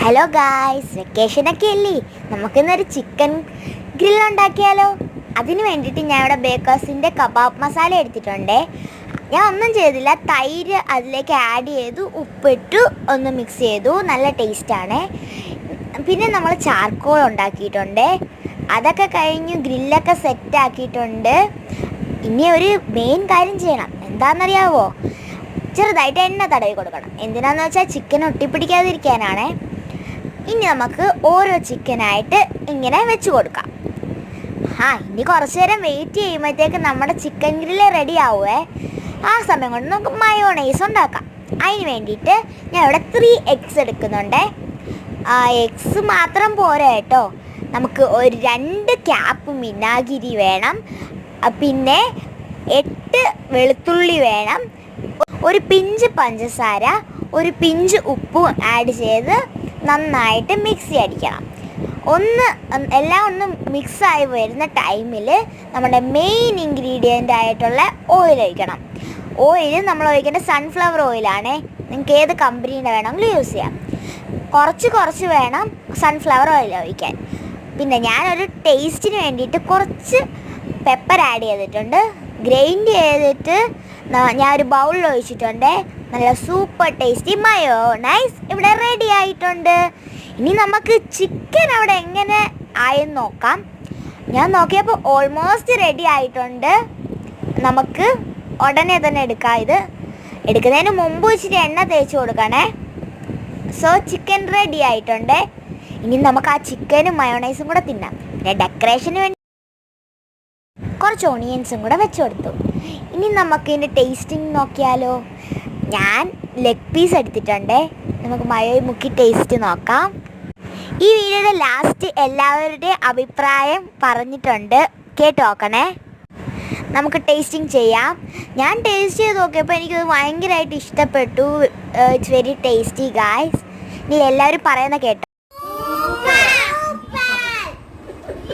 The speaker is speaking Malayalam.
ഹലോ ഗായ്സ്, വെക്കേഷനൊക്കെ അല്ലേ? നമുക്കിന്നൊരു ചിക്കൻ ഗ്രിൽ ഉണ്ടാക്കിയാലോ? അതിന് വേണ്ടിയിട്ട് ഞാൻ ഇവിടെ ബേക്കേഴ്സിൻ്റെ കബാബ് മസാല എടുത്തിട്ടുണ്ട്. ഞാൻ ഒന്നും ചെയ്തില്ല, തൈര് അതിലേക്ക് ആഡ് ചെയ്തു, ഉപ്പിട്ടു, ഒന്ന് മിക്സ് ചെയ്തു. നല്ല ടേസ്റ്റാണ്. പിന്നെ നമ്മൾ ചാർക്കോൾ ഉണ്ടാക്കിയിട്ടുണ്ട്. അതൊക്കെ കഴിഞ്ഞ് ഗ്രില്ലൊക്കെ സെറ്റാക്കിയിട്ടുണ്ട്. ഇനി ഒരു മെയിൻ കാര്യം ചെയ്യണം. എന്താണെന്നറിയാവോ? ചെറുതായിട്ട് എണ്ണ തടവി കൊടുക്കണം. എന്തിനാന്ന് വെച്ചാൽ ചിക്കൻ ഒട്ടിപ്പിടിക്കാതിരിക്കാനാണ്. ഇനി നമുക്ക് ഓരോ ചിക്കനായിട്ട് ഇങ്ങനെ വെച്ച് കൊടുക്കാം. ഇനി കുറച്ച് നേരം വെയിറ്റ് ചെയ്യുമ്പോഴത്തേക്ക് നമ്മുടെ ചിക്കൻ ഗ്രില്ല് റെഡി ആവുമേ. ആ സമയം കൊണ്ട് നമുക്ക് മയോണൈസ് ഉണ്ടാക്കാം. അതിന് വേണ്ടിയിട്ട് ഞാൻ ഇവിടെ 3 eggs എടുക്കുന്നുണ്ട്. എഗ്സ് മാത്രം പോരാ കേട്ടോ, നമുക്ക് ഒരു 2 ക്യാപ്പ് വിനാഗിരി വേണം. പിന്നെ 8 വെളുത്തുള്ളി വേണം. ഒരു പിഞ്ച് പഞ്ചസാര, ഒരു പിഞ്ച് ഉപ്പും ആഡ് ചെയ്ത് നന്നായിട്ട് മിക്സി അടിക്കണം. എല്ലാം ഒന്ന് മിക്സായി വരുന്ന ടൈമിൽ നമ്മുടെ മെയിൻ ഇൻഗ്രീഡിയൻ്റ് ആയിട്ടുള്ള ഓയിൽ ഒഴിക്കണം. ഓയിൽ നമ്മൾ ഒഴിക്കേണ്ട സൺഫ്ലവർ ഓയിലാണ്. നിങ്ങൾക്ക് ഏത് കമ്പനീൻ്റെ വേണമെങ്കിലും യൂസ് ചെയ്യാം. കുറച്ച് വേണം സൺഫ്ലവർ ഓയിൽ ഒഴിക്കാൻ. പിന്നെ ഞാനൊരു ടേസ്റ്റിന് വേണ്ടിയിട്ട് കുറച്ച് പെപ്പർ ആഡ് ചെയ്തിട്ടുണ്ട്. ഗ്രൈൻഡ് ചെയ്തിട്ട് ഞാനൊരു ബൗളിൽ ഒഴിച്ചിട്ടുണ്ട്. നല്ല സൂപ്പർ ടേസ്റ്റി മയോണൈസ് ഇവിടെ റെഡി ആയിട്ടുണ്ട്. ഇനി നമുക്ക് ചിക്കൻ അവിടെ എങ്ങനെ ആയെന്ന് നോക്കാം. ഞാൻ നോക്കിയപ്പോൾ ഓൾമോസ്റ്റ് റെഡി ആയിട്ടുണ്ട്. നമുക്ക് ഉടനെ തന്നെ എടുക്കാം. ഇത് എടുക്കുന്നതിന് മുമ്പ് ഇച്ചിരി എണ്ണ തേച്ച് കൊടുക്കണേ. സോ ചിക്കൻ റെഡി ആയിട്ടുണ്ട്. ഇനി നമുക്ക് ആ ചിക്കനും മയോണൈസും കൂടെ തിന്നാം. പിന്നെ ഡെക്കറേഷന് വേണ്ടി കുറച്ച് ഓണിയൻസും കൂടെ വെച്ച് കൊടുത്തു. ഇനി നമുക്ക് ഇതിൻ്റെ ടേസ്റ്റിംഗ് നോക്കിയാലോ? ഞാൻ ലെഗ് പീസ് എടുത്തിട്ടുണ്ട്. നമുക്ക് മയോ മുക്കി ടേസ്റ്റ് നോക്കാം. ഈ വീഡിയോയുടെ ലാസ്റ്റ് എല്ലാവരുടെയും അഭിപ്രായം പറഞ്ഞിട്ടുണ്ട്, കേട്ട് നോക്കണേ. നമുക്ക് ടേസ്റ്റിംഗ് ചെയ്യാം. ഞാൻ ടേസ്റ്റ് ചെയ്ത് നോക്കിയപ്പോൾ എനിക്കത് ഭയങ്കരമായിട്ട് ഇഷ്ടപ്പെട്ടു. It's very tasty guys. ഇനി എല്ലാവരും പറയുന്ന കേട്ടോ.